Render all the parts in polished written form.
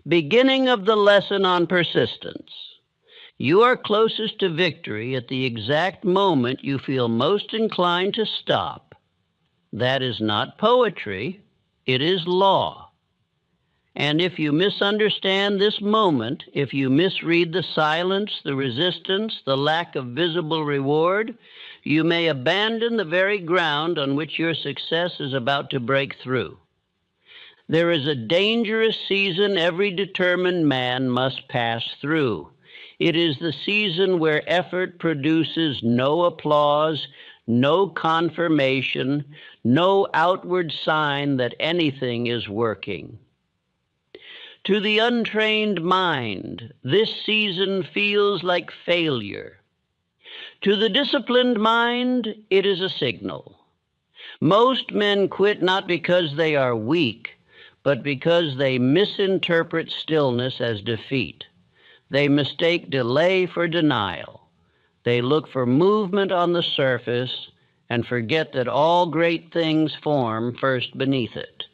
Beginning of the lesson on persistence. You are closest to victory at the exact moment you feel most inclined to stop. That is not poetry, it is law. And if you misunderstand this moment, if you misread the silence, the resistance, the lack of visible reward, you may abandon the very ground on which your success is about to break through. There is a dangerous season every determined man must pass through. It is the season where effort produces no applause, no confirmation, no outward sign that anything is working. To the untrained mind, this season feels like failure. To the disciplined mind, it is a signal. Most men quit not because they are weak, but because they misinterpret stillness as defeat. They mistake delay for denial. They look for movement on the surface and forget that all great things form first beneath it.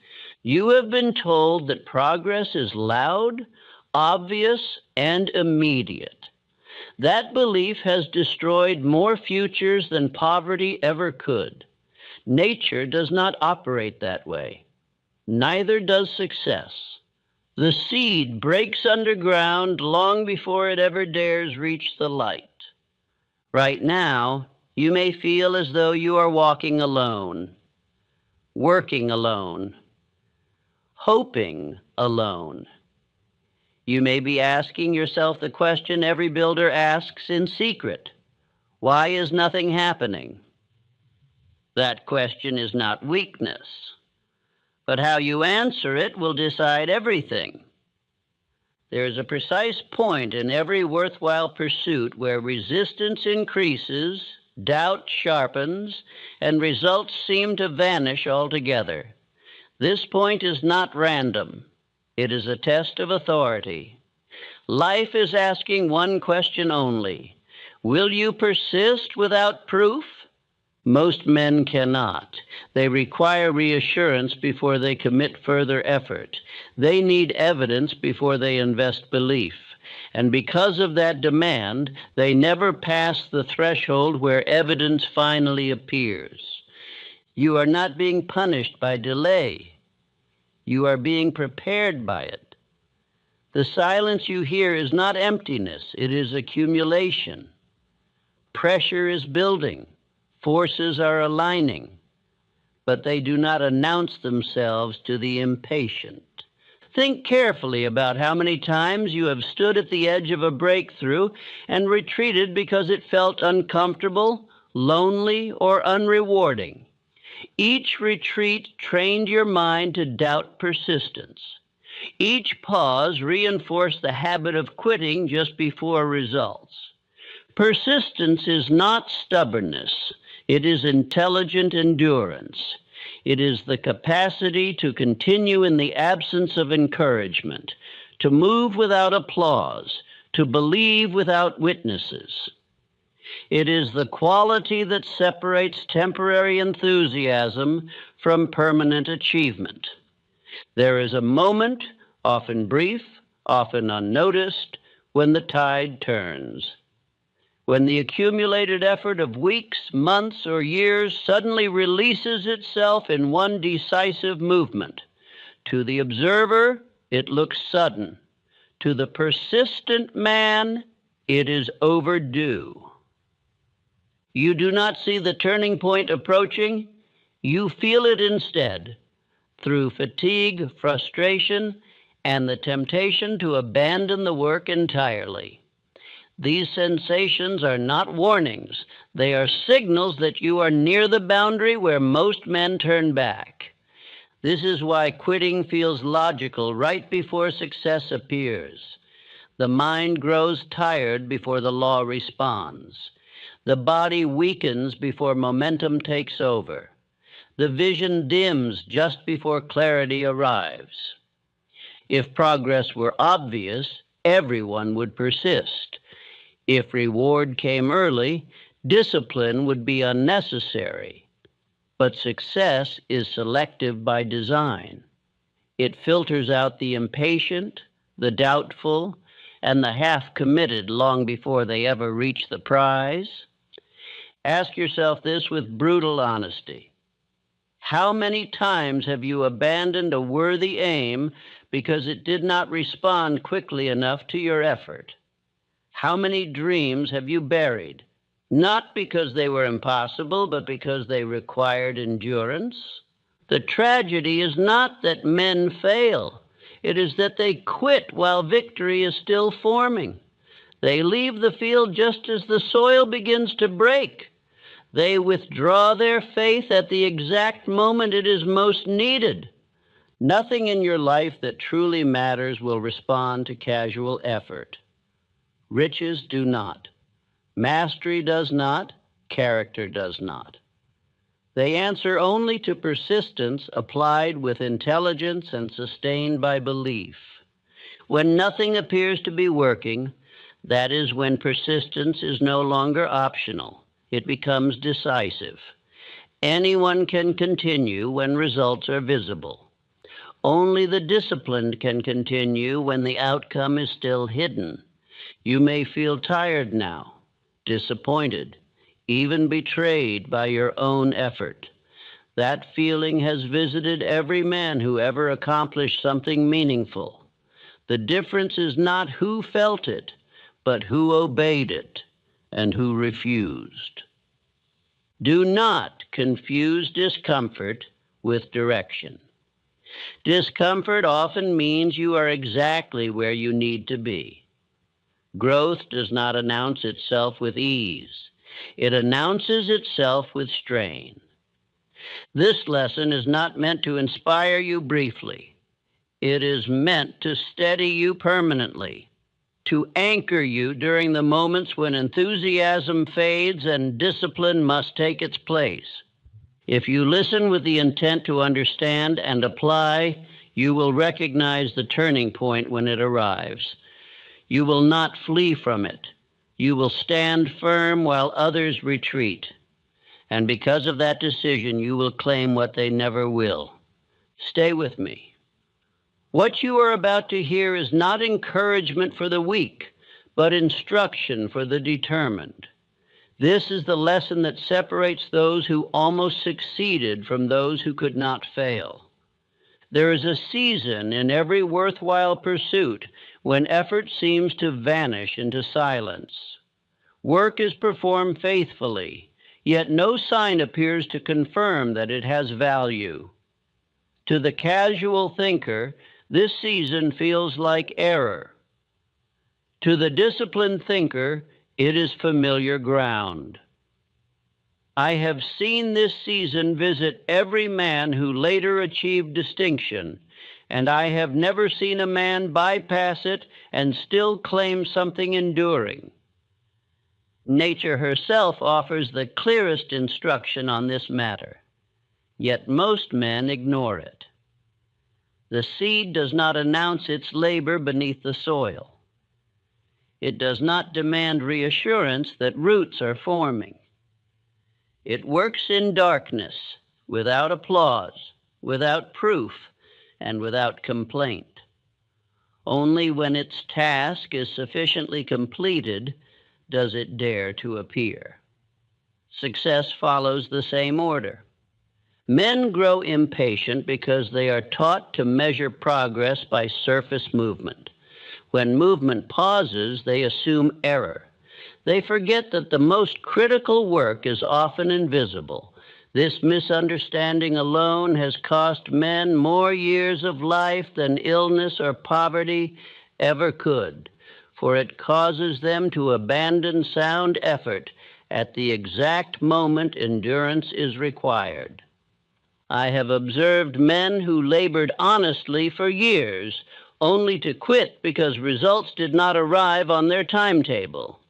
You have been told that progress is loud, obvious, and immediate. That belief has destroyed more futures than poverty ever could. Nature does not operate that way. Neither does success. The seed breaks underground long before it ever dares reach the light. Right now, you may feel as though you are walking alone, working alone, hoping alone. You may be asking yourself the question every builder asks in secret: why is nothing happening? That question is not weakness, but how you answer it will decide everything. There is a precise point in every worthwhile pursuit where resistance increases, doubt sharpens, and results seem to vanish altogether. This point is not random. It is a test of authority. Life is asking one question only: will you persist without proof? Most men cannot. They require reassurance before they commit further effort. They need evidence before they invest belief. And because of that demand, they never pass the threshold where evidence finally appears. You are not being punished by delay. You are being prepared by it. The silence you hear is not emptiness, it is accumulation. Pressure is building. Forces are aligning, but they do not announce themselves to the impatient. Think carefully about how many times you have stood at the edge of a breakthrough and retreated because it felt uncomfortable, lonely, or unrewarding. Each retreat trained your mind to doubt persistence. Each pause reinforced the habit of quitting just before results. Persistence is not stubbornness. It is intelligent endurance. It is the capacity to continue in the absence of encouragement, to move without applause, to believe without witnesses. It is the quality that separates temporary enthusiasm from permanent achievement. There is a moment, often brief, often unnoticed, when the tide turns. When the accumulated effort of weeks, months, or years suddenly releases itself in one decisive movement. To the observer, it looks sudden. To the persistent man, it is overdue. You do not see the turning point approaching, you feel it instead, through fatigue, frustration, and the temptation to abandon the work entirely. These sensations are not warnings. They are signals that you are near the boundary where most men turn back. This is why quitting feels logical right before success appears. The mind grows tired before the law responds. The body weakens before momentum takes over. The vision dims just before clarity arrives. If progress were obvious, everyone would persist. If reward came early, discipline would be unnecessary. But success is selective by design. It filters out the impatient, the doubtful, and the half-committed long before they ever reach the prize? Ask yourself this with brutal honesty. How many times have you abandoned a worthy aim because it did not respond quickly enough to your effort? How many dreams have you buried, not because they were impossible, but because they required endurance? The tragedy is not that men fail. It is that they quit while victory is still forming. They leave the field just as the soil begins to break. They withdraw their faith at the exact moment it is most needed. Nothing in your life that truly matters will respond to casual effort. Riches do not. Mastery does not. Character does not. They answer only to persistence applied with intelligence and sustained by belief. When nothing appears to be working, that is when persistence is no longer optional. It becomes decisive. Anyone can continue when results are visible. Only the disciplined can continue when the outcome is still hidden. You may feel tired now, disappointed, even betrayed by your own effort. That feeling has visited every man who ever accomplished something meaningful. The difference is not who felt it, but who obeyed it and who refused. Do not confuse discomfort with direction. Discomfort often means you are exactly where you need to be. Growth does not announce itself with ease. It announces itself with strain. This lesson is not meant to inspire you briefly. It is meant to steady you permanently, to anchor you during the moments when enthusiasm fades and discipline must take its place. If you listen with the intent to understand and apply, you will recognize the turning point when it arrives. You will not flee from it. You will stand firm while others retreat. And because of that decision, you will claim what they never will. Stay with me. What you are about to hear is not encouragement for the weak, but instruction for the determined. This is the lesson that separates those who almost succeeded from those who could not fail. There is a season in every worthwhile pursuit when effort seems to vanish into silence. Work is performed faithfully, yet no sign appears to confirm that it has value. To the casual thinker, this season feels like error. To the disciplined thinker, it is familiar ground. I have seen this season visit every man who later achieved distinction, and I have never seen a man bypass it and still claim something enduring. Nature herself offers the clearest instruction on this matter, yet most men ignore it. The seed does not announce its labor beneath the soil. It does not demand reassurance that roots are forming. It works in darkness, without applause, without proof, and without complaint. Only when its task is sufficiently completed does it dare to appear. Success follows the same order. Men grow impatient because they are taught to measure progress by surface movement. When movement pauses, they assume error. They forget that the most critical work is often invisible. This misunderstanding alone has cost men more years of life than illness or poverty ever could, for it causes them to abandon sound effort at the exact moment endurance is required. I have observed men who labored honestly for years, only to quit because results did not arrive on their timetable.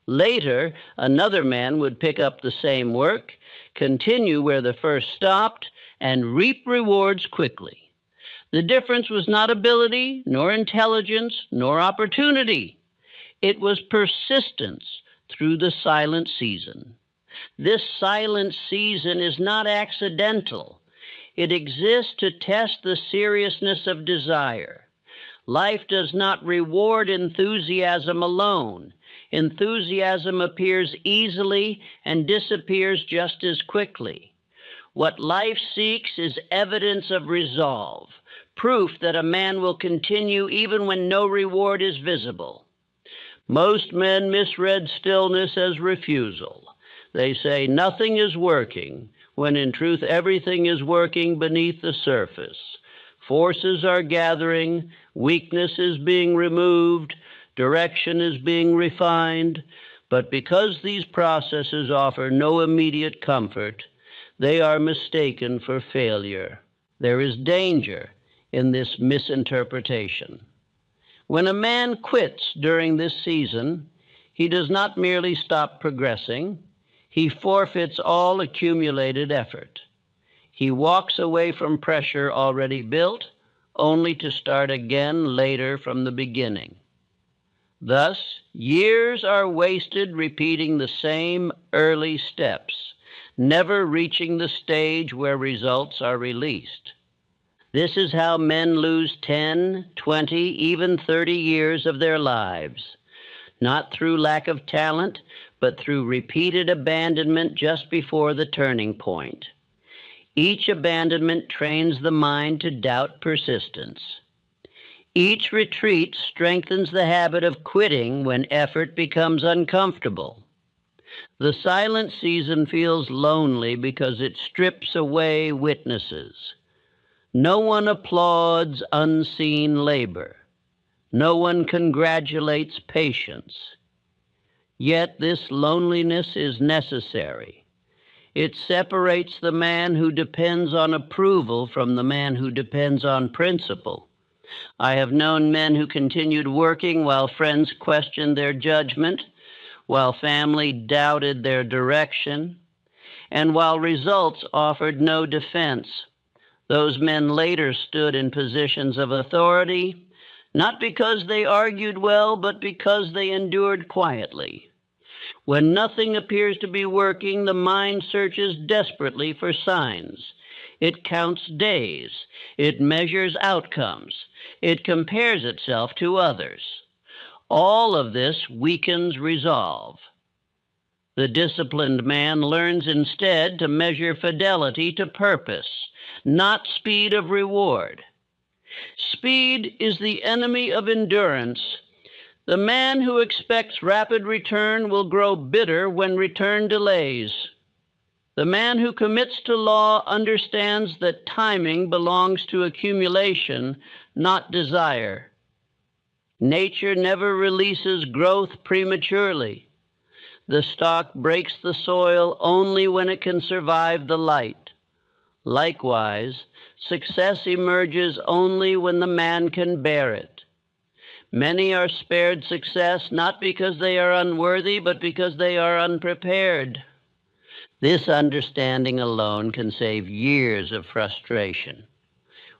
Later, another man would pick up the same work, continue where the first stopped, and reap rewards quickly. The difference was not ability, nor intelligence, nor opportunity. It was persistence through the silent season. This silent season is not accidental. It exists to test the seriousness of desire. Life does not reward enthusiasm alone. Enthusiasm appears easily and disappears just as quickly. What life seeks is evidence of resolve, proof that a man will continue even when no reward is visible. Most men misread stillness as refusal. They say nothing is working, when in truth everything is working beneath the surface. Forces are gathering, weakness is being removed, direction is being refined, but because these processes offer no immediate comfort, they are mistaken for failure. There is danger in this misinterpretation. When a man quits during this season, he does not merely stop progressing, he forfeits all accumulated effort. He walks away from pressure already built, only to start again later from the beginning. Thus, years are wasted repeating the same early steps, never reaching the stage where results are released. This is how men lose 10, 20, even 30 years of their lives, not through lack of talent, but through repeated abandonment just before the turning point. Each abandonment trains the mind to doubt persistence. Each retreat strengthens the habit of quitting when effort becomes uncomfortable. The silent season feels lonely because it strips away witnesses. No one applauds unseen labor. No one congratulates patience. Yet this loneliness is necessary. It separates the man who depends on approval from the man who depends on principle. I have known men who continued working while friends questioned their judgment, while family doubted their direction, and while results offered no defense. Those men later stood in positions of authority, not because they argued well, but because they endured quietly. When nothing appears to be working, the mind searches desperately for signs. It counts days. It measures outcomes. It compares itself to others. All of this weakens resolve. The disciplined man learns instead to measure fidelity to purpose, not speed of reward. Speed is the enemy of endurance. The man who expects rapid return will grow bitter when return delays. The man who commits to law understands that timing belongs to accumulation, not desire. Nature never releases growth prematurely. The stalk breaks the soil only when it can survive the light. Likewise, success emerges only when the man can bear it. Many are spared success not because they are unworthy, but because they are unprepared. This understanding alone can save years of frustration.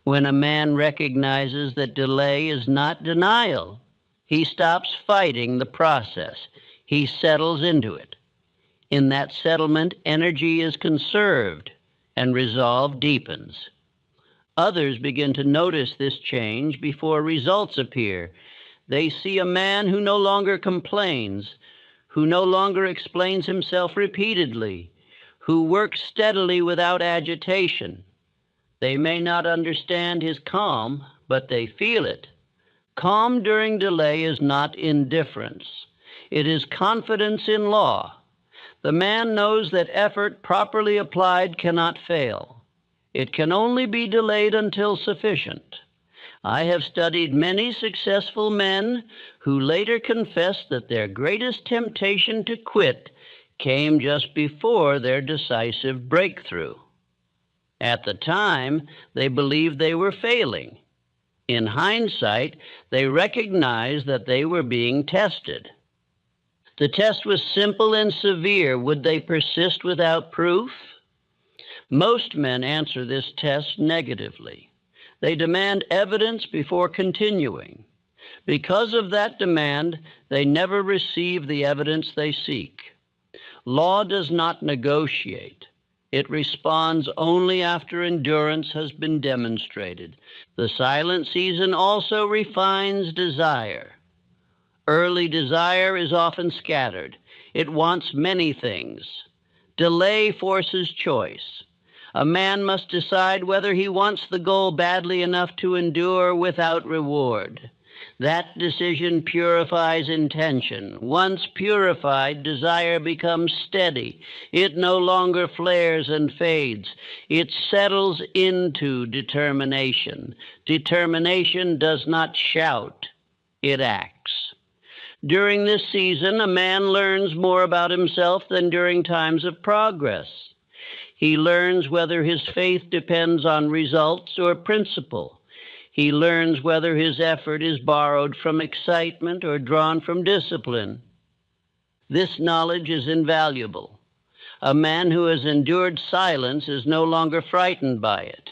When a man recognizes that delay is not denial, he stops fighting the process. He settles into it. In that settlement, energy is conserved and resolve deepens. Others begin to notice this change before results appear. They see a man who no longer complains, who no longer explains himself repeatedly, who works steadily without agitation. They may not understand his calm, but they feel it. Calm during delay is not indifference. It is confidence in law. The man knows that effort properly applied cannot fail. It can only be delayed until sufficient. I have studied many successful men who later confessed that their greatest temptation to quit came just before their decisive breakthrough. At the time, they believed they were failing. In hindsight, they recognized that they were being tested. The test was simple and severe. Would they persist without proof? Most men answer this test negatively. They demand evidence before continuing. Because of that demand, they never receive the evidence they seek. Law does not negotiate. It responds only after endurance has been demonstrated. The silent season also refines desire. Early desire is often scattered. It wants many things. Delay forces choice. A man must decide whether he wants the goal badly enough to endure without reward. That decision purifies intention. Once purified, desire becomes steady. It no longer flares and fades. It settles into determination. Determination does not shout, it acts. During this season, a man learns more about himself than during times of progress. He learns whether his faith depends on results or principle. He learns whether his effort is borrowed from excitement or drawn from discipline. This knowledge is invaluable. A man who has endured silence is no longer frightened by it.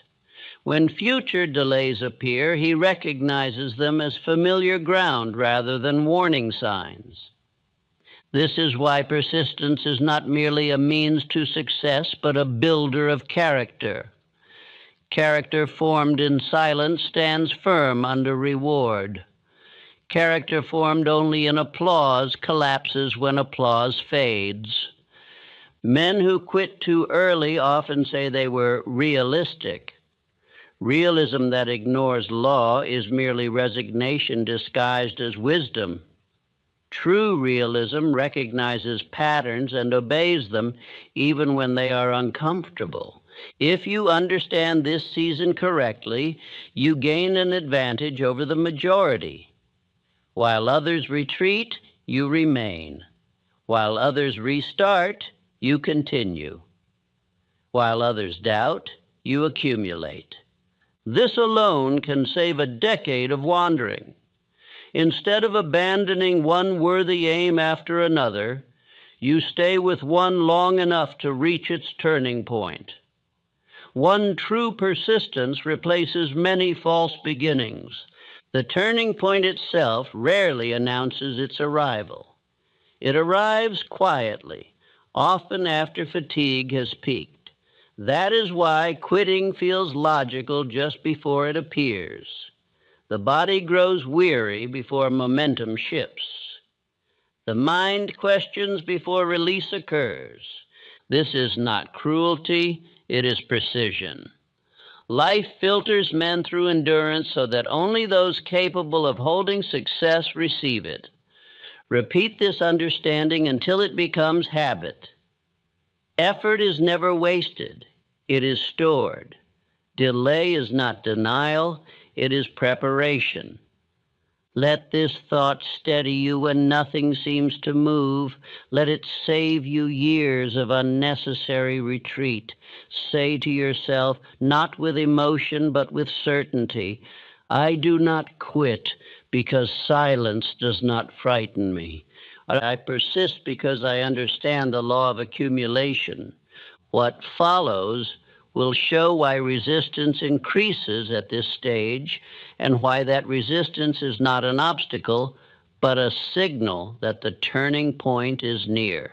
When future delays appear, he recognizes them as familiar ground rather than warning signs. This is why persistence is not merely a means to success, but a builder of character. Character formed in silence stands firm under reward. Character formed only in applause collapses when applause fades. Men who quit too early often say they were realistic. Realism that ignores law is merely resignation disguised as wisdom. True realism recognizes patterns and obeys them even when they are uncomfortable. If you understand this season correctly, you gain an advantage over the majority. While others retreat, you remain. While others restart, you continue. While others doubt, you accumulate. This alone can save a decade of wandering. Instead of abandoning one worthy aim after another, you stay with one long enough to reach its turning point. One true persistence replaces many false beginnings. The turning point itself rarely announces its arrival. It arrives quietly, often after fatigue has peaked. That is why quitting feels logical just before it appears. The body grows weary before momentum shifts. The mind questions before release occurs. This is not cruelty, it is precision. Life filters men through endurance so that only those capable of holding success receive it. Repeat this understanding until it becomes habit. Effort is never wasted, it is stored. Delay is not denial, it is preparation. Let this thought steady you when nothing seems to move. Let it save you years of unnecessary retreat. Say to yourself, not with emotion, but with certainty, I do not quit because silence does not frighten me. I persist because I understand the law of accumulation. What follows will show why resistance increases at this stage and why that resistance is not an obstacle, but a signal that the turning point is near.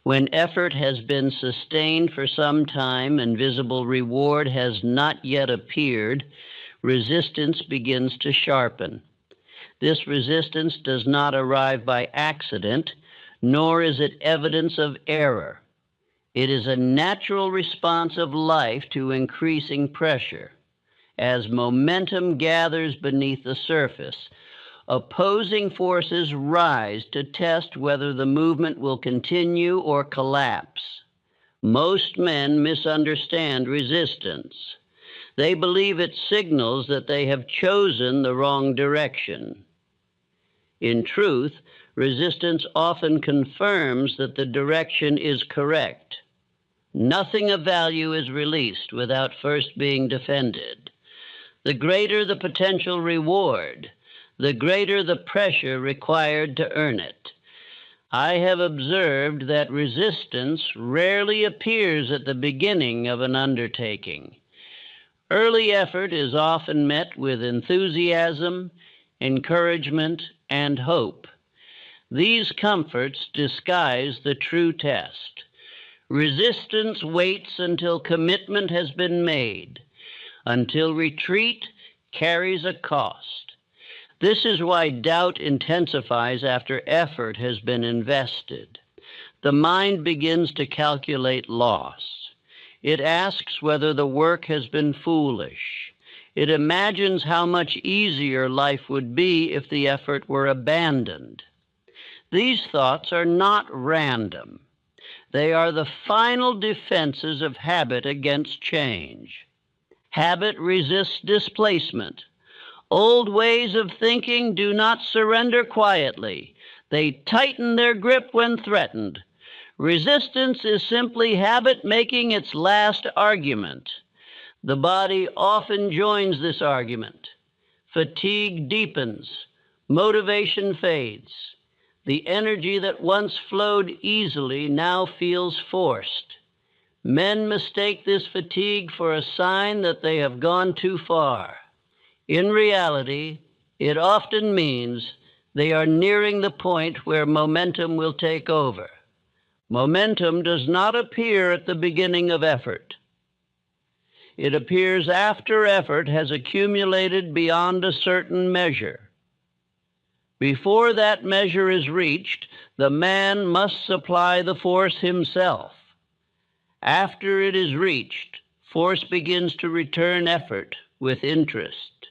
When effort has been sustained for some time and visible reward has not yet appeared, resistance begins to sharpen. This resistance does not arrive by accident, nor is it evidence of error. It is a natural response of life to increasing pressure. As momentum gathers beneath the surface, opposing forces rise to test whether the movement will continue or collapse. Most men misunderstand resistance. They believe it signals that they have chosen the wrong direction. In truth, resistance often confirms that the direction is correct. Nothing of value is released without first being defended. The greater the potential reward, the greater the pressure required to earn it. I have observed that resistance rarely appears at the beginning of an undertaking. Early effort is often met with enthusiasm, encouragement, and hope. These comforts disguise the true test. Resistance waits until commitment has been made, until retreat carries a cost. This is why doubt intensifies after effort has been invested. The mind begins to calculate loss. It asks whether the work has been foolish. It imagines how much easier life would be if the effort were abandoned. These thoughts are not random. They are the final defenses of habit against change. Habit resists displacement. Old ways of thinking do not surrender quietly. They tighten their grip when threatened. Resistance is simply habit making its last argument. The body often joins this argument. Fatigue deepens. Motivation fades. The energy that once flowed easily now feels forced. Men mistake this fatigue for a sign that they have gone too far. In reality, it often means they are nearing the point where momentum will take over. Momentum does not appear at the beginning of effort. It appears after effort has accumulated beyond a certain measure. Before that measure is reached, the man must supply the force himself. After it is reached, force begins to return effort with interest.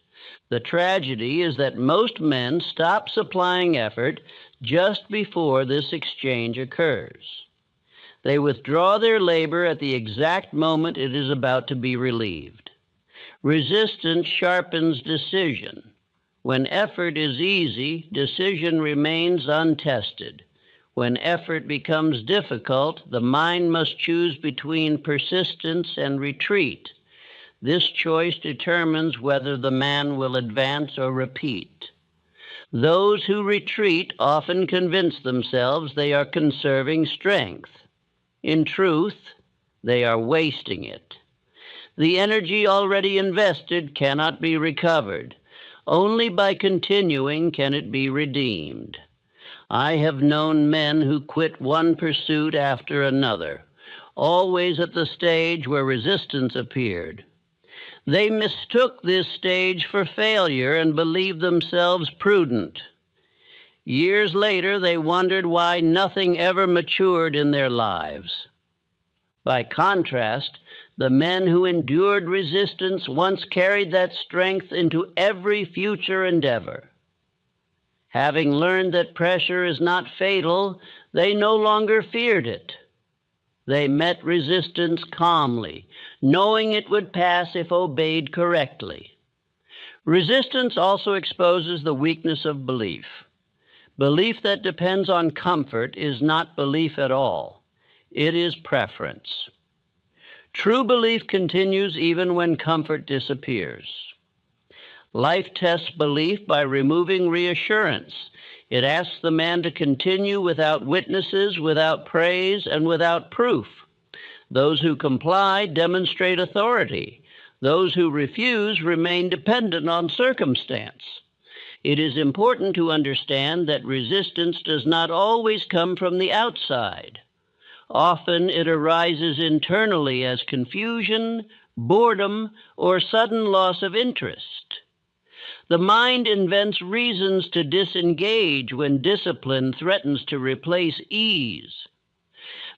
The tragedy is that most men stop supplying effort just before this exchange occurs. They withdraw their labor at the exact moment it is about to be relieved. Resistance sharpens decision. When effort is easy, decision remains untested. When effort becomes difficult, the mind must choose between persistence and retreat. This choice determines whether the man will advance or repeat. Those who retreat often convince themselves they are conserving strength. In truth, they are wasting it. The energy already invested cannot be recovered. Only by continuing can it be redeemed. I have known men who quit one pursuit after another, always at the stage where resistance appeared. They mistook this stage for failure and believed themselves prudent. Years later, they wondered why nothing ever matured in their lives. By contrast, the men who endured resistance once carried that strength into every future endeavor. Having learned that pressure is not fatal, they no longer feared it. They met resistance calmly, knowing it would pass if obeyed correctly. Resistance also exposes the weakness of belief. Belief that depends on comfort is not belief at all. It is preference. True belief continues even when comfort disappears. Life tests belief by removing reassurance. It asks the man to continue without witnesses, without praise, and without proof. Those who comply demonstrate authority. Those who refuse remain dependent on circumstance. It is important to understand that resistance does not always come from the outside. Often it arises internally as confusion, boredom, or sudden loss of interest. The mind invents reasons to disengage when discipline threatens to replace ease.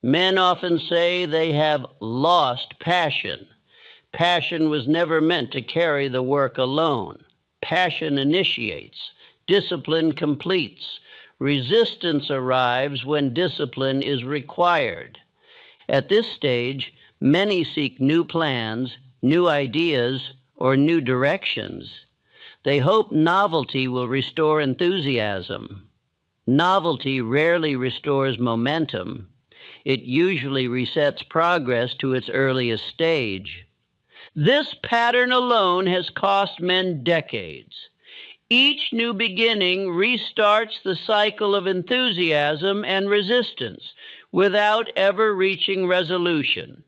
Men often say they have lost passion. Passion was never meant to carry the work alone. Passion initiates. Discipline completes. Resistance arrives when discipline is required. At this stage, many seek new plans, new ideas, or new directions. They hope novelty will restore enthusiasm. Novelty rarely restores momentum. It usually resets progress to its earliest stage. This pattern alone has cost men decades. Each new beginning restarts the cycle of enthusiasm and resistance without ever reaching resolution.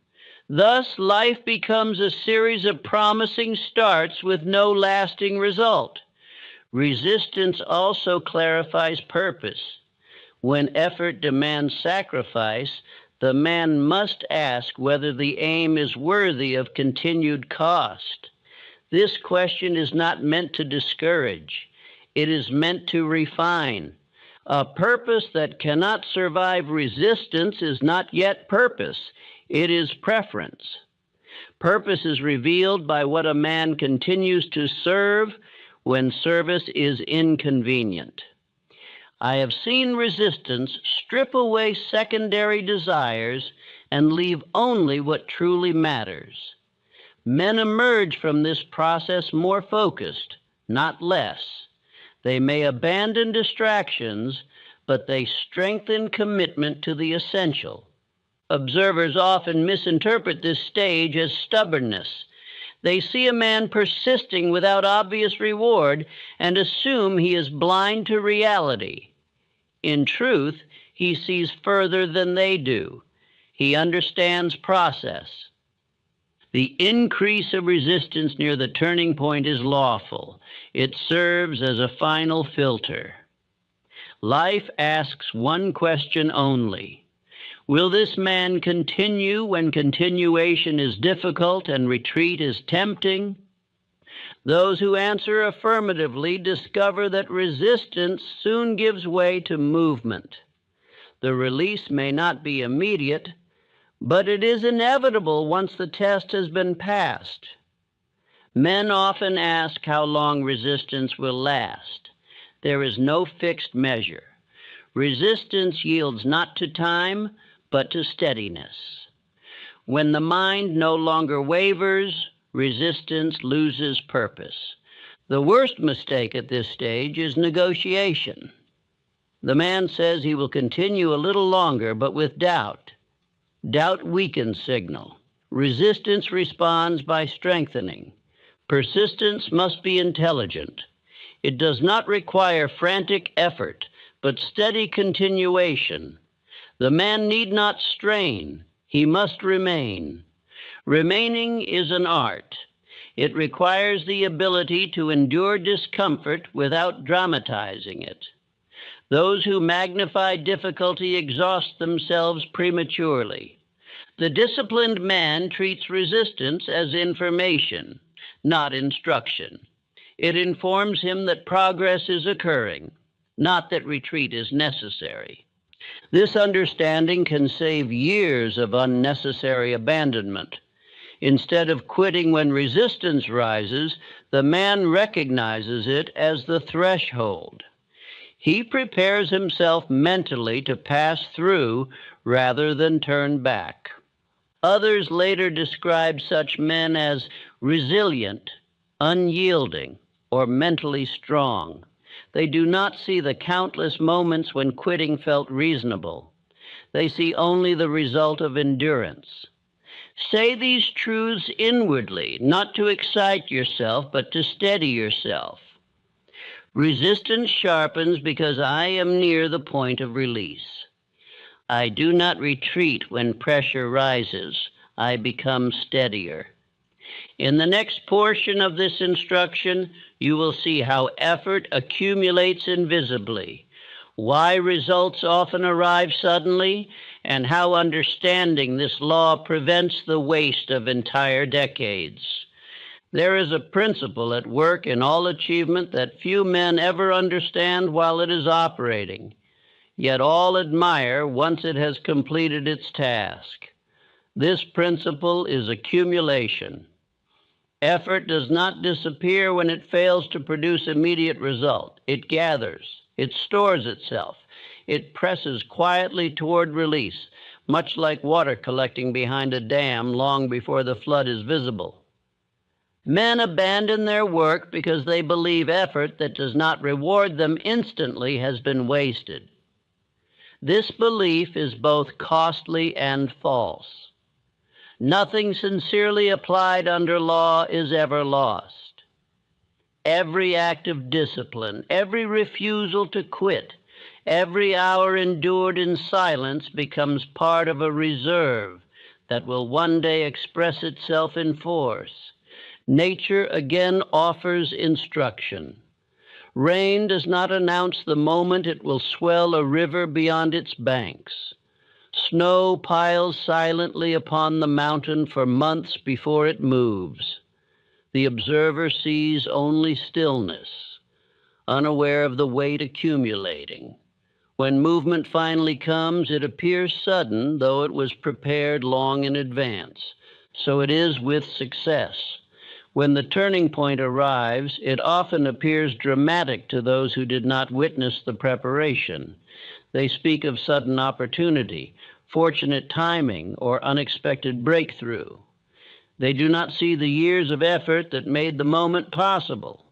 Thus, life becomes a series of promising starts with no lasting result. Resistance also clarifies purpose. When effort demands sacrifice, The man must ask whether the aim is worthy of continued cost. This question is not meant to discourage. It is meant to refine. A purpose that cannot survive resistance is not yet purpose. It is preference. Purpose is revealed by what a man continues to serve when service is inconvenient. I have seen resistance strip away secondary desires and leave only what truly matters. Men emerge from this process more focused, not less. They may abandon distractions, but they strengthen commitment to the essential. Observers often misinterpret this stage as stubbornness. They see a man persisting without obvious reward and assume he is blind to reality. In truth, he sees further than they do. He understands process. The increase of resistance near the turning point is lawful. It serves as a final filter. Life asks one question only. Will this man continue when continuation is difficult and retreat is tempting? Those who answer affirmatively discover that resistance soon gives way to movement. The release may not be immediate, but it is inevitable once the test has been passed. Men often ask how long resistance will last. There is no fixed measure. Resistance yields not to time, but to steadiness. When the mind no longer wavers, resistance loses purpose. The worst mistake at this stage is negotiation. The man says he will continue a little longer, but with doubt. Doubt weakens signal. Resistance responds by strengthening. Persistence must be intelligent. It does not require frantic effort, but steady continuation. The man need not strain. He must remain. Remaining is an art. It requires the ability to endure discomfort without dramatizing it. Those who magnify difficulty exhaust themselves prematurely. The disciplined man treats resistance as information, not instruction. It informs him that progress is occurring, not that retreat is necessary. This understanding can save years of unnecessary abandonment. Instead of quitting when resistance rises, the man recognizes it as the threshold. He prepares himself mentally to pass through rather than turn back. Others later describe such men as resilient, unyielding, or mentally strong. They do not see the countless moments when quitting felt reasonable. They see only the result of endurance. Say these truths inwardly, not to excite yourself, but to steady yourself. Resistance sharpens because I am near the point of release. I do not retreat when pressure rises. I become steadier. In the next portion of this instruction, you will see how effort accumulates invisibly, why results often arrive suddenly, and how understanding this law prevents the waste of entire decades. There is a principle at work in all achievement that few men ever understand while it is operating, yet all admire once it has completed its task. This principle is accumulation. Effort does not disappear when it fails to produce immediate result. It gathers, it stores itself, it presses quietly toward release, much like water collecting behind a dam long before the flood is visible. Men abandon their work because they believe effort that does not reward them instantly has been wasted. This belief is both costly and false. Nothing sincerely applied under law is ever lost. Every act of discipline, every refusal to quit, every hour endured in silence becomes part of a reserve that will one day express itself in force. Nature again offers instruction. Rain does not announce the moment it will swell a river beyond its banks. Snow piles silently upon the mountain for months before it moves. The observer sees only stillness, unaware of the weight accumulating. When movement finally comes, it appears sudden, though it was prepared long in advance. So it is with success. When the turning point arrives, it often appears dramatic to those who did not witness the preparation. They speak of sudden opportunity, fortunate timing, or unexpected breakthrough. They do not see the years of effort that made the moment possible.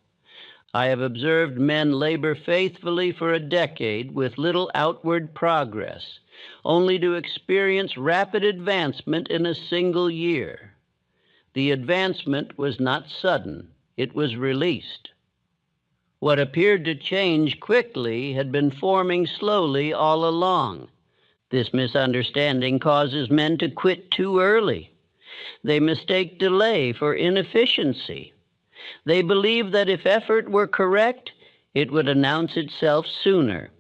I have observed men labor faithfully for a decade with little outward progress, only to experience rapid advancement in a single year. The advancement was not sudden, it was released. What appeared to change quickly had been forming slowly all along. This misunderstanding causes men to quit too early. They mistake delay for inefficiency. They believe that if effort were correct, it would announce itself sooner.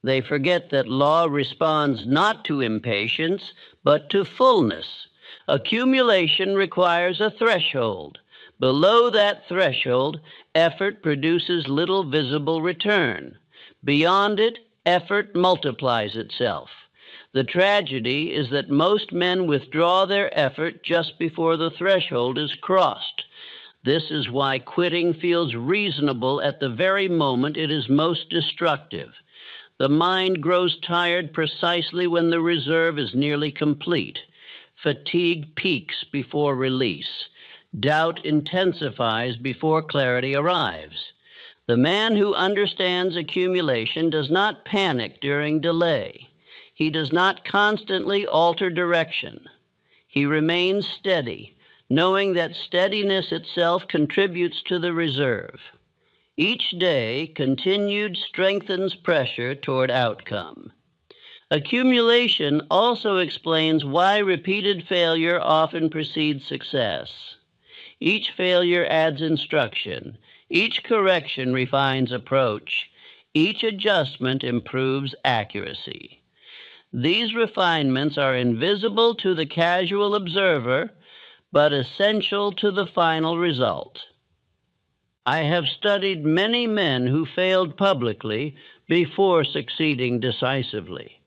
They forget that law responds not to impatience, but to fullness. Accumulation requires a threshold. Below that threshold, effort produces little visible return. Beyond it, effort multiplies itself. The tragedy is that most men withdraw their effort just before the threshold is crossed. This is why quitting feels reasonable at the very moment it is most destructive. The mind grows tired precisely when the reserve is nearly complete. Fatigue peaks before release. Doubt intensifies before clarity arrives. The man who understands accumulation does not panic during delay. He does not constantly alter direction. He remains steady, knowing that steadiness itself contributes to the reserve. Each day, continued strengthens pressure toward outcome. Accumulation also explains why repeated failure often precedes success. Each failure adds instruction. Each correction refines approach. Each adjustment improves accuracy. These refinements are invisible to the casual observer, but essential to the final result. I have studied many men who failed publicly before succeeding decisively.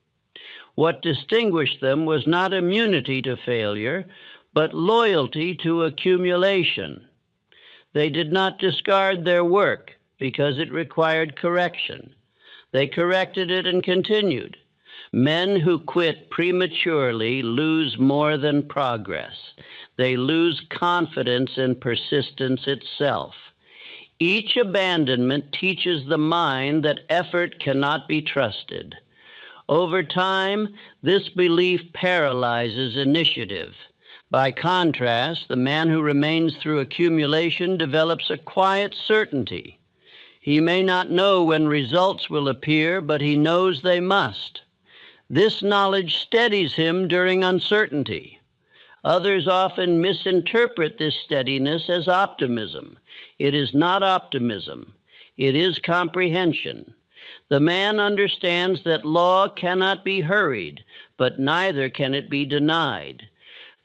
What distinguished them was not immunity to failure, but loyalty to accumulation. They did not discard their work because it required correction. They corrected it and continued. Men who quit prematurely lose more than progress. They lose confidence in persistence itself. Each abandonment teaches the mind that effort cannot be trusted. Over time, this belief paralyzes initiative. By contrast, the man who remains through accumulation develops a quiet certainty. He may not know when results will appear, but he knows they must. This knowledge steadies him during uncertainty. Others often misinterpret this steadiness as optimism. It is not optimism. It is comprehension. The man understands that law cannot be hurried, but neither can it be denied.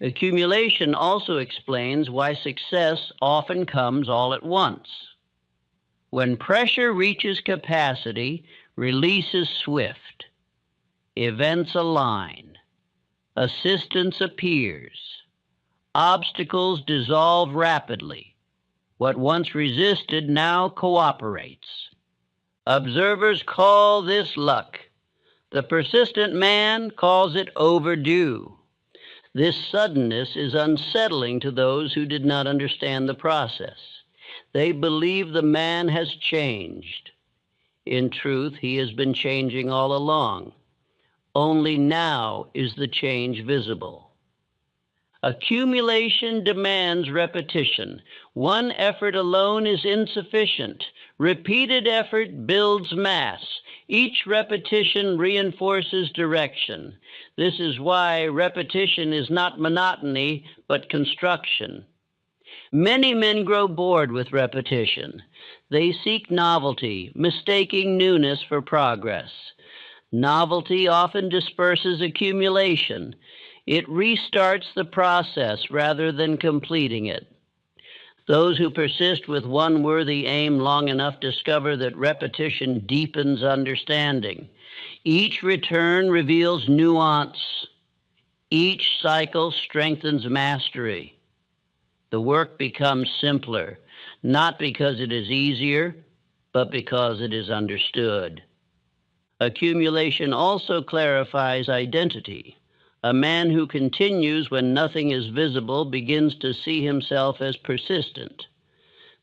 Accumulation also explains why success often comes all at once. When pressure reaches capacity, release is swift. Events align. Assistance appears. Obstacles dissolve rapidly. What once resisted now cooperates. Observers call this luck. The persistent man calls it overdue. This suddenness is unsettling to those who did not understand the process. They believe the man has changed. In truth, he has been changing all along. Only now is the change visible. Accumulation demands repetition. One effort alone is insufficient. Repeated effort builds mass. Each repetition reinforces direction. This is why repetition is not monotony, but construction. Many men grow bored with repetition. They seek novelty, mistaking newness for progress. Novelty often disperses accumulation. It restarts the process rather than completing it. Those who persist with one worthy aim long enough discover that repetition deepens understanding. Each return reveals nuance. Each cycle strengthens mastery. The work becomes simpler, not because it is easier, but because it is understood. Accumulation also clarifies identity. A man who continues when nothing is visible begins to see himself as persistent.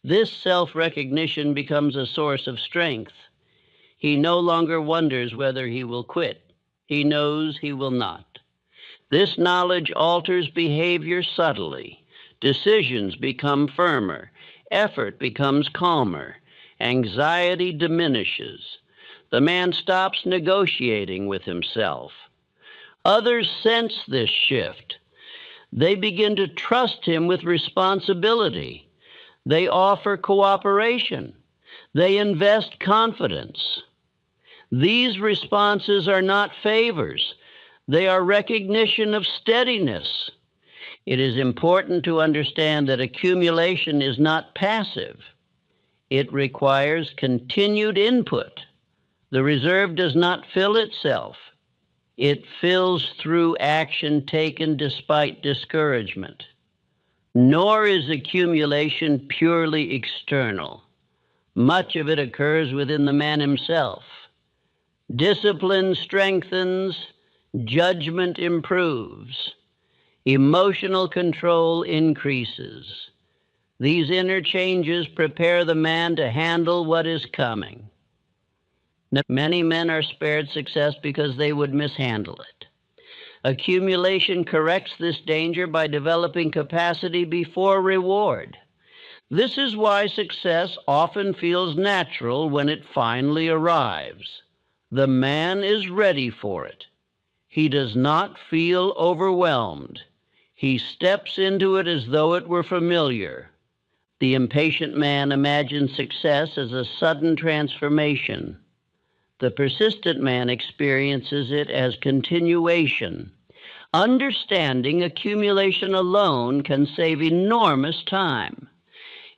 This self-recognition becomes a source of strength. He no longer wonders whether he will quit. He knows he will not. This knowledge alters behavior subtly. Decisions become firmer. Effort becomes calmer. Anxiety diminishes. The man stops negotiating with himself. Others sense this shift. They begin to trust him with responsibility. They offer cooperation. They invest confidence. These responses are not favors. They are recognition of steadiness. It is important to understand that accumulation is not passive. It requires continued input. The reserve does not fill itself. It fills through action taken despite discouragement. Nor is accumulation purely external. Much of it occurs within the man himself. Discipline strengthens, judgment improves, emotional control increases. These inner changes prepare the man to handle what is coming. Many men are spared success because they would mishandle it. Accumulation corrects this danger by developing capacity before reward. This is why success often feels natural when it finally arrives. The man is ready for it. He does not feel overwhelmed. He steps into it as though it were familiar. The impatient man imagines success as a sudden transformation. The persistent man experiences it as continuation. Understanding accumulation alone can save enormous time.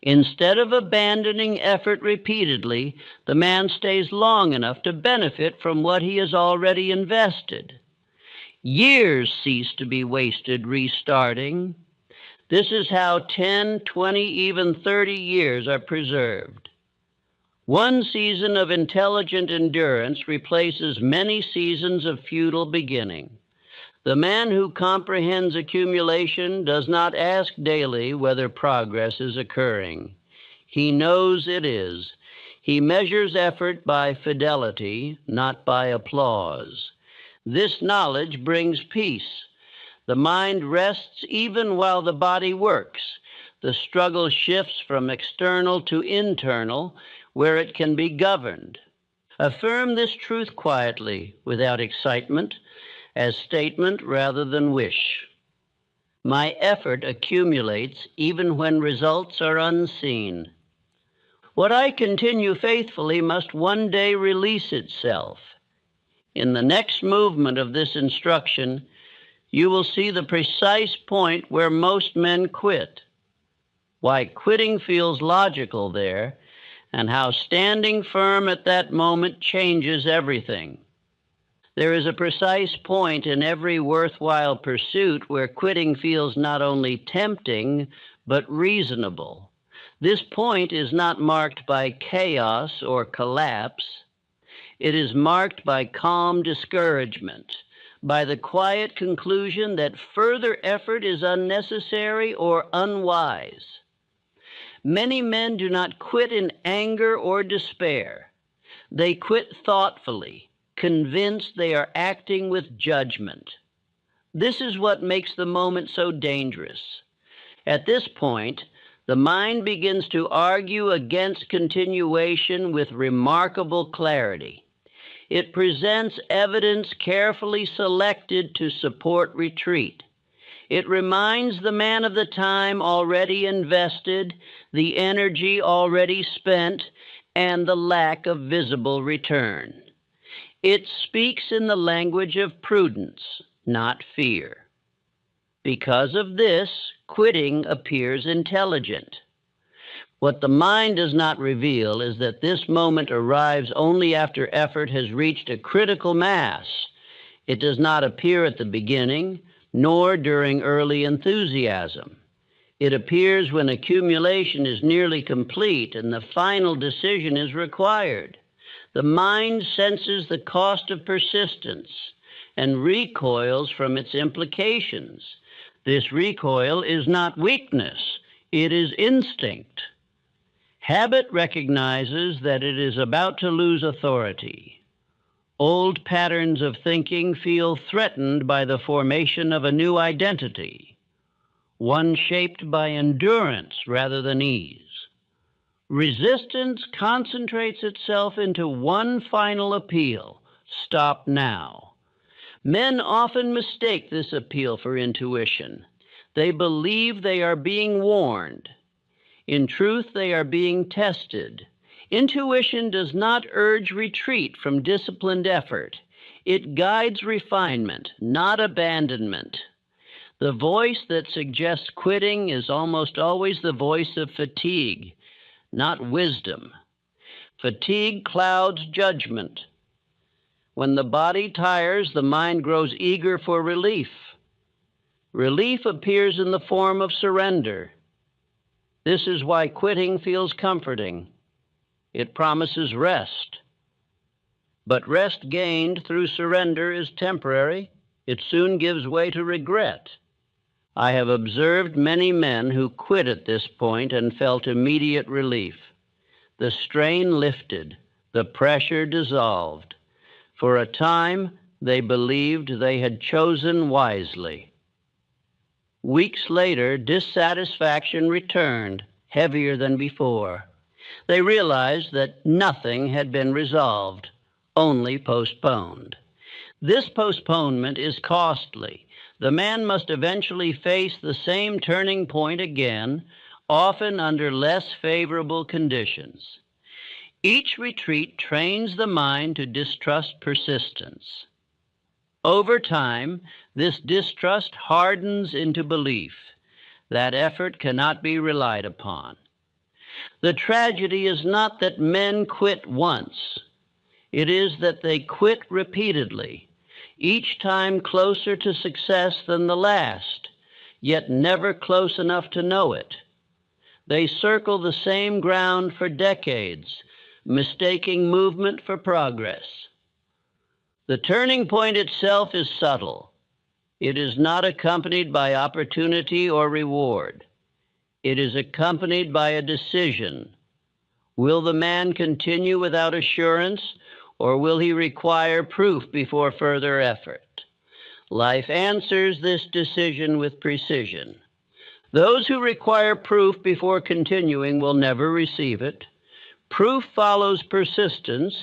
Instead of abandoning effort repeatedly, the man stays long enough to benefit from what he has already invested. Years cease to be wasted restarting. This is how 10, 20, even 30 years are preserved. One season of intelligent endurance replaces many seasons of futile beginning. The man who comprehends accumulation does not ask daily whether progress is occurring. He knows it is. He measures effort by fidelity, not by applause. This knowledge brings peace. The mind rests even while the body works. The struggle shifts from external to internal, where it can be governed. Affirm this truth quietly, without excitement, as statement rather than wish. My effort accumulates even when results are unseen. What I continue faithfully must one day release itself. In the next movement of this instruction, you will see the precise point where most men quit, why quitting feels logical there, and how standing firm at that moment changes everything. There is a precise point in every worthwhile pursuit where quitting feels not only tempting, but reasonable. This point is not marked by chaos or collapse. It is marked by calm discouragement, by the quiet conclusion that further effort is unnecessary or unwise. Many men do not quit in anger or despair. They quit thoughtfully, convinced they are acting with judgment. This is what makes the moment so dangerous. At this point, the mind begins to argue against continuation with remarkable clarity. It presents evidence carefully selected to support retreat. It reminds the man of the time already invested, the energy already spent, and the lack of visible return. It speaks in the language of prudence, not fear. Because of this, quitting appears intelligent. What the mind does not reveal is that this moment arrives only after effort has reached a critical mass. It does not appear at the beginning, nor during early enthusiasm. It appears when accumulation is nearly complete and the final decision is required. The mind senses the cost of persistence and recoils from its implications. This recoil is not weakness, it is instinct. Habit recognizes that it is about to lose authority. Old patterns of thinking feel threatened by the formation of a new identity, one shaped by endurance rather than ease. Resistance concentrates itself into one final appeal: stop now. Men often mistake this appeal for intuition. They believe they are being warned. In truth, they are being tested. Intuition does not urge retreat from disciplined effort. It guides refinement, not abandonment. The voice that suggests quitting is almost always the voice of fatigue, not wisdom. Fatigue clouds judgment. When the body tires, the mind grows eager for relief. Relief appears in the form of surrender. This is why quitting feels comforting. It promises rest. But rest gained through surrender is temporary. It soon gives way to regret. I have observed many men who quit at this point and felt immediate relief. The strain lifted, the pressure dissolved. For a time, they believed they had chosen wisely. Weeks later, dissatisfaction returned, heavier than before. They realized that nothing had been resolved, only postponed. This postponement is costly. The man must eventually face the same turning point again, often under less favorable conditions. Each retreat trains the mind to distrust persistence. Over time, this distrust hardens into belief that effort cannot be relied upon. The tragedy is not that men quit once. It is that they quit repeatedly, each time closer to success than the last, yet never close enough to know it. They circle the same ground for decades, mistaking movement for progress. The turning point itself is subtle. It is not accompanied by opportunity or reward. It is accompanied by a decision. Will the man continue without assurance, or will he require proof before further effort? Life answers this decision with precision. Those who require proof before continuing will never receive it. Proof follows persistence.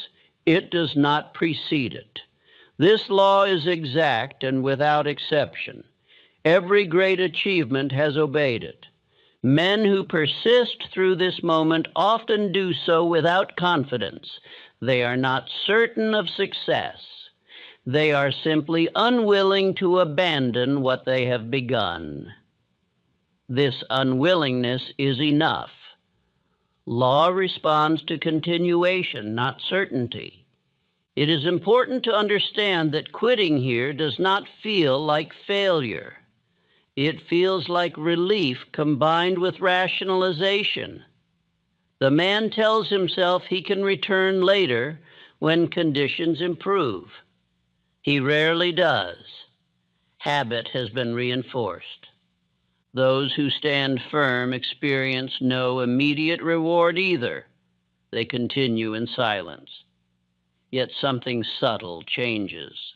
It does not precede it. This law is exact and without exception. Every great achievement has obeyed it. Men who persist through this moment often do so without confidence. They are not certain of success. They are simply unwilling to abandon what they have begun. This unwillingness is enough. Law responds to continuation, not certainty. It is important to understand that quitting here does not feel like failure. It feels like relief combined with rationalization. The man tells himself he can return later when conditions improve. He rarely does. Habit has been reinforced. Those who stand firm experience no immediate reward either. They continue in silence. Yet something subtle changes.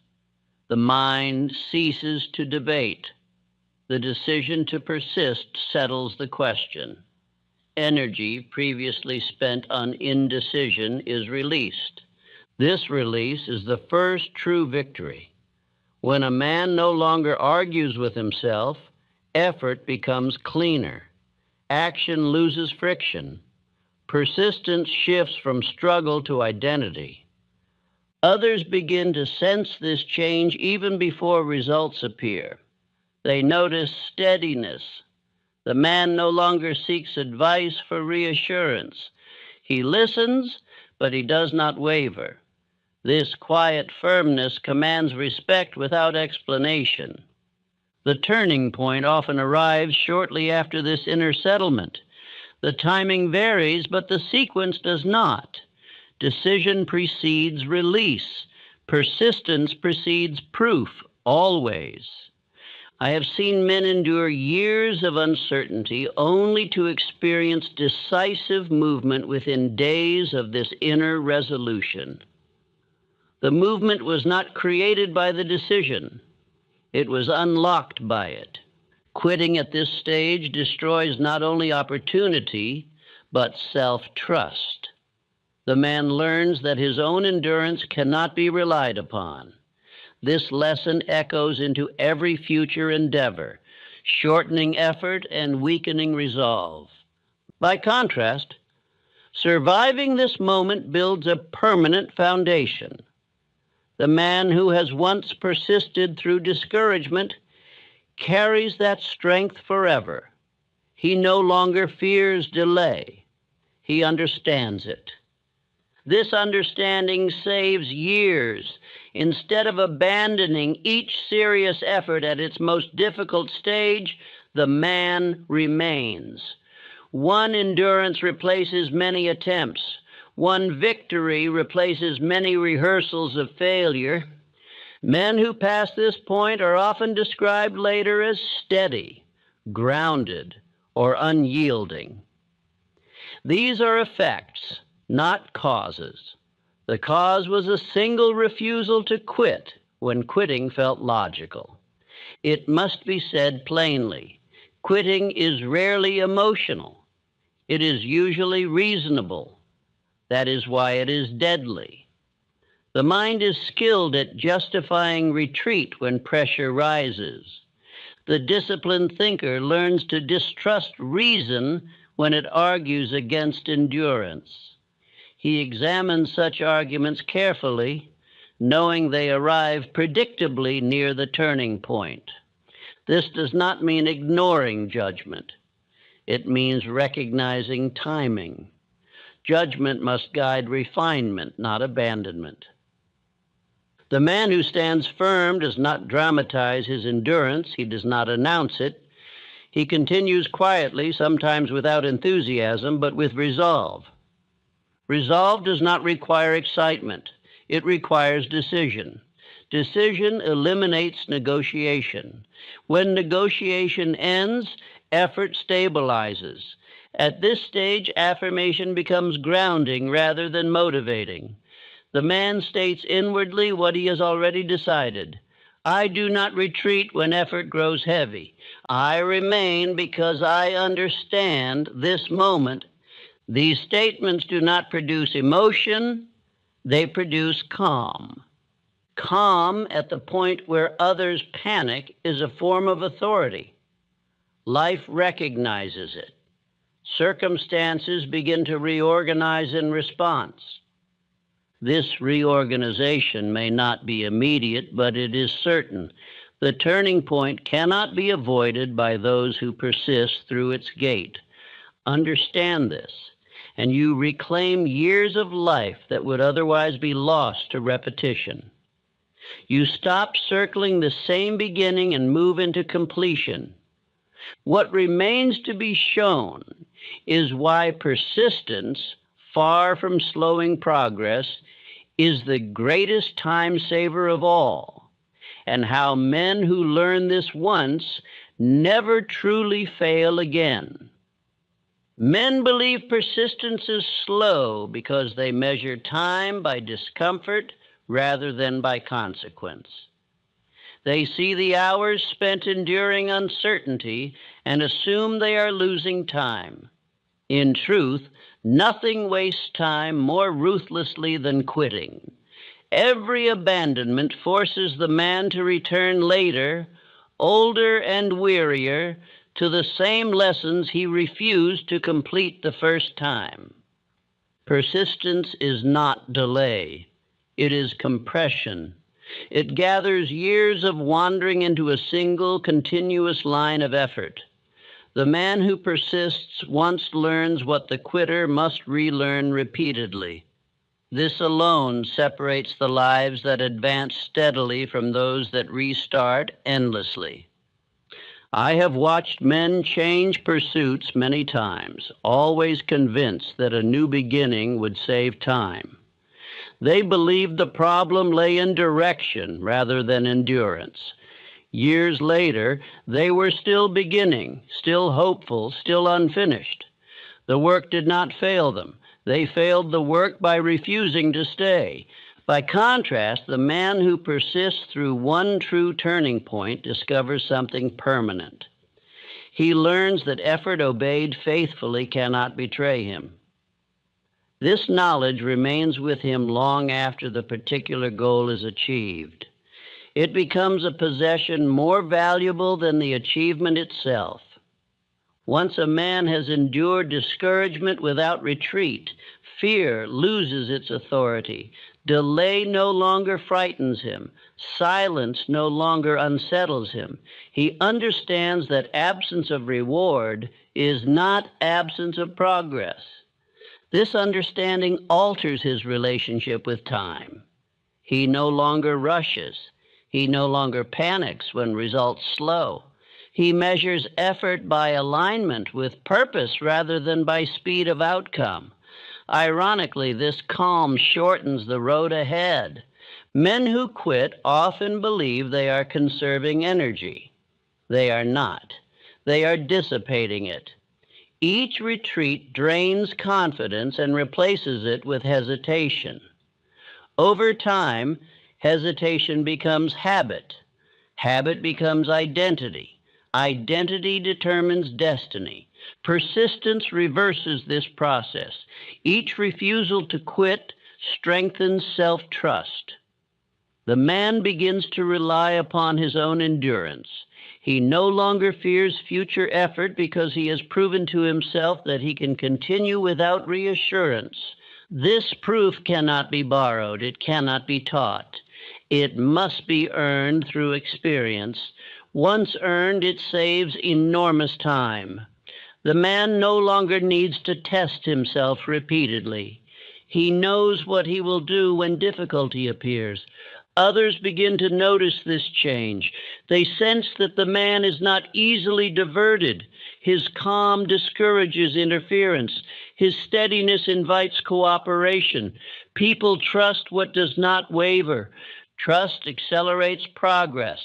The mind ceases to debate. The decision to persist settles the question. Energy previously spent on indecision is released. This release is the first true victory. When a man no longer argues with himself, effort becomes cleaner. Action loses friction. Persistence shifts from struggle to identity. Others begin to sense this change even before results appear. They notice steadiness. The man no longer seeks advice for reassurance. He listens, but he does not waver. This quiet firmness commands respect without explanation. The turning point often arrives shortly after this inner settlement. The timing varies, but the sequence does not. Decision precedes release. Persistence precedes proof, always. I have seen men endure years of uncertainty only to experience decisive movement within days of this inner resolution. The movement was not created by the decision. It was unlocked by it. Quitting at this stage destroys not only opportunity, but self-trust. The man learns that his own endurance cannot be relied upon. This lesson echoes into every future endeavor, shortening effort and weakening resolve. By contrast, surviving this moment builds a permanent foundation. The man who has once persisted through discouragement carries that strength forever. He no longer fears delay. He understands it. This understanding saves years. Instead of abandoning each serious effort at its most difficult stage, the man remains. One endurance replaces many attempts. One victory replaces many rehearsals of failure. Men who pass this point are often described later as steady, grounded, or unyielding. These are effects, not causes. The cause was a single refusal to quit when quitting felt logical. It must be said plainly, quitting is rarely emotional. It is usually reasonable. That is why it is deadly. The mind is skilled at justifying retreat when pressure rises. The disciplined thinker learns to distrust reason when it argues against endurance. He examines such arguments carefully, knowing they arrive predictably near the turning point. This does not mean ignoring judgment. It means recognizing timing. Judgment must guide refinement, not abandonment. The man who stands firm does not dramatize his endurance. He does not announce it. He continues quietly, sometimes without enthusiasm, but with resolve. Resolve does not require excitement. It requires decision. Decision eliminates negotiation. When negotiation ends, effort stabilizes. At this stage, affirmation becomes grounding rather than motivating. The man states inwardly what he has already decided. I do not retreat when effort grows heavy. I remain because I understand this moment. These statements do not produce emotion, they produce calm. Calm at the point where others panic is a form of authority. Life recognizes it. Circumstances begin to reorganize in response. This reorganization may not be immediate, but it is certain. The turning point cannot be avoided by those who persist through its gate. Understand this, and you reclaim years of life that would otherwise be lost to repetition. You stop circling the same beginning and move into completion. What remains to be shown is why persistence, far from slowing progress, is the greatest time saver of all, and how men who learn this once never truly fail again. Men believe persistence is slow because they measure time by discomfort rather than by consequence. They see the hours spent enduring uncertainty and assume they are losing time. In truth, nothing wastes time more ruthlessly than quitting. Every abandonment forces the man to return later, older and wearier, to the same lessons he refused to complete the first time. Persistence is not delay. It is compression. It gathers years of wandering into a single, continuous line of effort. The man who persists once learns what the quitter must relearn repeatedly. This alone separates the lives that advance steadily from those that restart endlessly. I have watched men change pursuits many times, always convinced that a new beginning would save time. They believed the problem lay in direction rather than endurance. Years later, they were still beginning, still hopeful, still unfinished. The work did not fail them. They failed the work by refusing to stay. By contrast, the man who persists through one true turning point discovers something permanent. He learns that effort obeyed faithfully cannot betray him. This knowledge remains with him long after the particular goal is achieved. It becomes a possession more valuable than the achievement itself. Once a man has endured discouragement without retreat, fear loses its authority. Delay no longer frightens him. Silence no longer unsettles him. He understands that absence of reward is not absence of progress. This understanding alters his relationship with time. He no longer rushes. He no longer panics when results slow. He measures effort by alignment with purpose rather than by speed of outcome. Ironically, this calm shortens the road ahead. Men who quit often believe they are conserving energy. They are not. They are dissipating it. Each retreat drains confidence and replaces it with hesitation. Over time, hesitation becomes habit. Habit becomes identity. Identity determines destiny. Persistence reverses this process. Each refusal to quit strengthens self-trust. The man begins to rely upon his own endurance. He no longer fears future effort because he has proven to himself that he can continue without reassurance. This proof cannot be borrowed. It cannot be taught. It must be earned through experience. Once earned, it saves enormous time. The man no longer needs to test himself repeatedly. He knows what he will do when difficulty appears. Others begin to notice this change. They sense that the man is not easily diverted. His calm discourages interference. His steadiness invites cooperation. People trust what does not waver. Trust accelerates progress.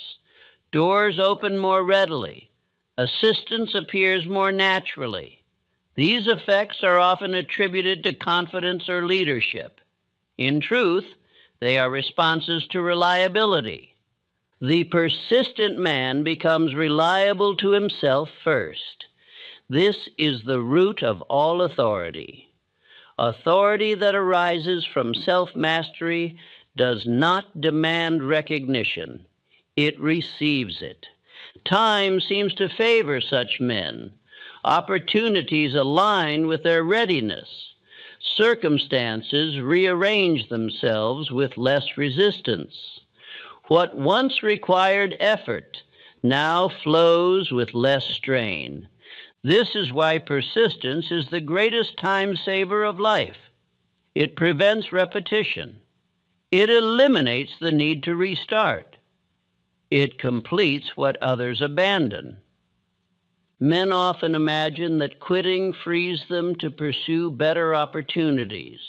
Doors open more readily. Assistance appears more naturally. These effects are often attributed to confidence or leadership. In truth, they are responses to reliability. The persistent man becomes reliable to himself first. This is the root of all authority. Authority that arises from self-mastery does not demand recognition. It receives it. Time seems to favor such men. Opportunities align with their readiness. Circumstances rearrange themselves with less resistance. What once required effort now flows with less strain. This is why persistence is the greatest time saver of life. It prevents repetition. It eliminates the need to restart. It completes what others abandon. Men often imagine that quitting frees them to pursue better opportunities.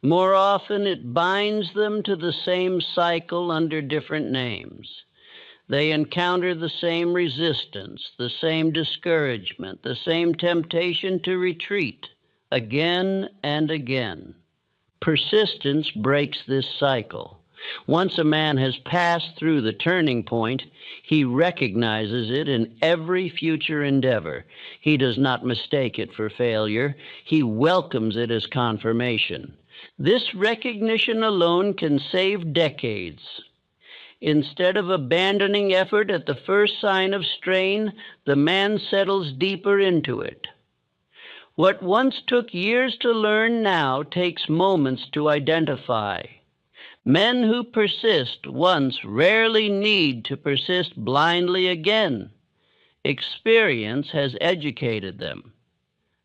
More often, it binds them to the same cycle under different names. They encounter the same resistance, the same discouragement, the same temptation to retreat, again and again. Persistence breaks this cycle. Once a man has passed through the turning point, he recognizes it in every future endeavor. He does not mistake it for failure. He welcomes it as confirmation. This recognition alone can save decades. Instead of abandoning effort at the first sign of strain, the man settles deeper into it. What once took years to learn now takes moments to identify. Men who persist once rarely need to persist blindly again. Experience has educated them.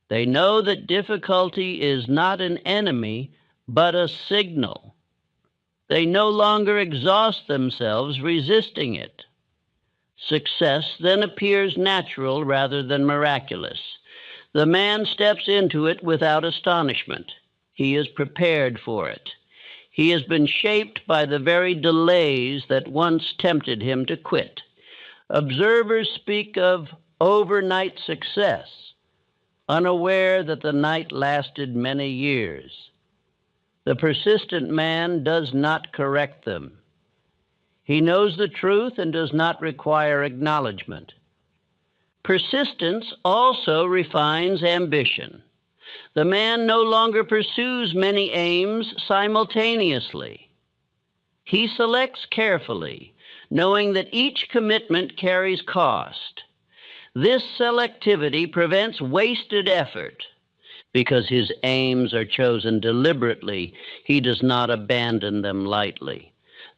They know that difficulty is not an enemy, but a signal. They no longer exhaust themselves resisting it. Success then appears natural rather than miraculous. The man steps into it without astonishment. He is prepared for it. He has been shaped by the very delays that once tempted him to quit. Observers speak of overnight success, unaware that the night lasted many years. The persistent man does not correct them. He knows the truth and does not require acknowledgement. Persistence also refines ambition. The man no longer pursues many aims simultaneously. He selects carefully, knowing that each commitment carries cost. This selectivity prevents wasted effort. Because his aims are chosen deliberately, he does not abandon them lightly.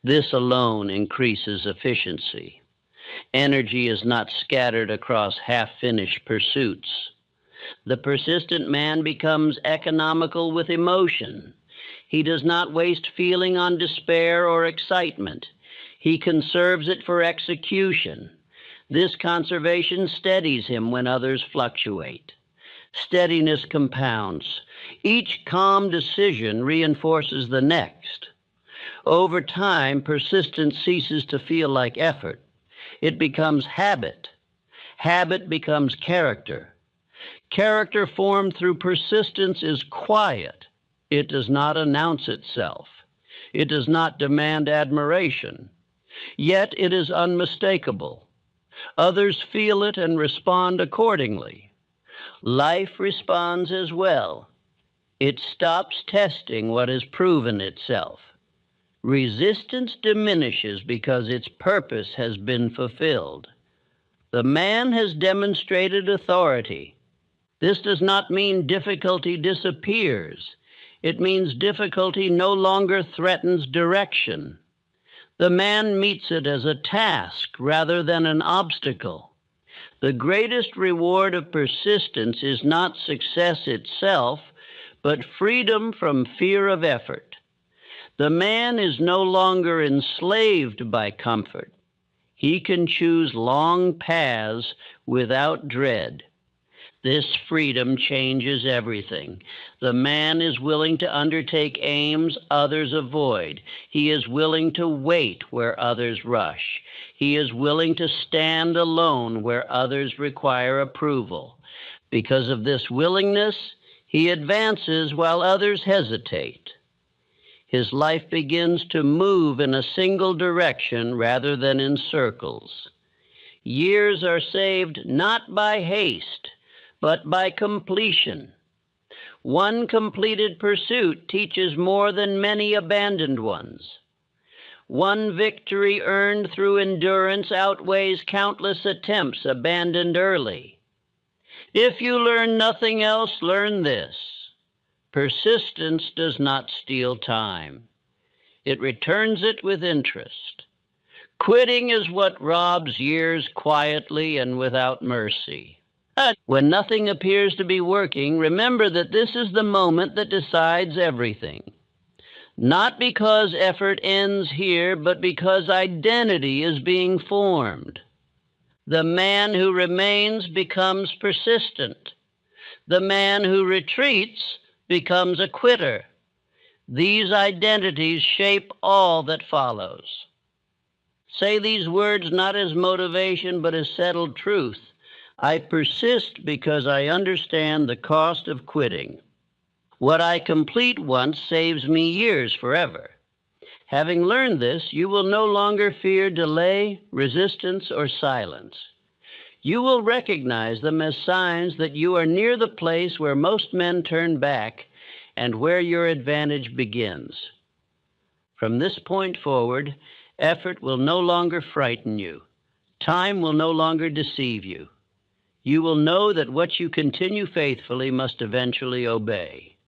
This alone increases efficiency. Energy is not scattered across half-finished pursuits. The persistent man becomes economical with emotion. He does not waste feeling on despair or excitement. He conserves it for execution. This conservation steadies him when others fluctuate. Steadiness compounds. Each calm decision reinforces the next. Over time, persistence ceases to feel like effort. It becomes habit. Habit becomes character. Character formed through persistence is quiet. It does not announce itself. It does not demand admiration. Yet it is unmistakable. Others feel it and respond accordingly. Life responds as well. It stops testing what has proven itself. Resistance diminishes because its purpose has been fulfilled. The man has demonstrated authority. This does not mean difficulty disappears. It means difficulty no longer threatens direction. The man meets it as a task rather than an obstacle. The greatest reward of persistence is not success itself, but freedom from fear of effort. The man is no longer enslaved by comfort. He can choose long paths without dread. This freedom changes everything. The man is willing to undertake aims others avoid. He is willing to wait where others rush. He is willing to stand alone where others require approval. Because of this willingness, he advances while others hesitate. His life begins to move in a single direction rather than in circles. Years are saved not by haste, but by completion. One completed pursuit teaches more than many abandoned ones. One victory earned through endurance outweighs countless attempts abandoned early. If you learn nothing else, learn this. Persistence does not steal time. It returns it with interest. Quitting is what robs years quietly and without mercy. When nothing appears to be working, remember that this is the moment that decides everything. Not because effort ends here, but because identity is being formed. The man who remains becomes persistent. The man who retreats becomes a quitter. These identities shape all that follows. Say these words not as motivation, but as settled truth. I persist because I understand the cost of quitting. What I complete once saves me years forever. Having learned this, you will no longer fear delay, resistance, or silence. You will recognize them as signs that you are near the place where most men turn back and where your advantage begins. From this point forward, effort will no longer frighten you. Time will no longer deceive you. You will know that what you continue faithfully must eventually obey.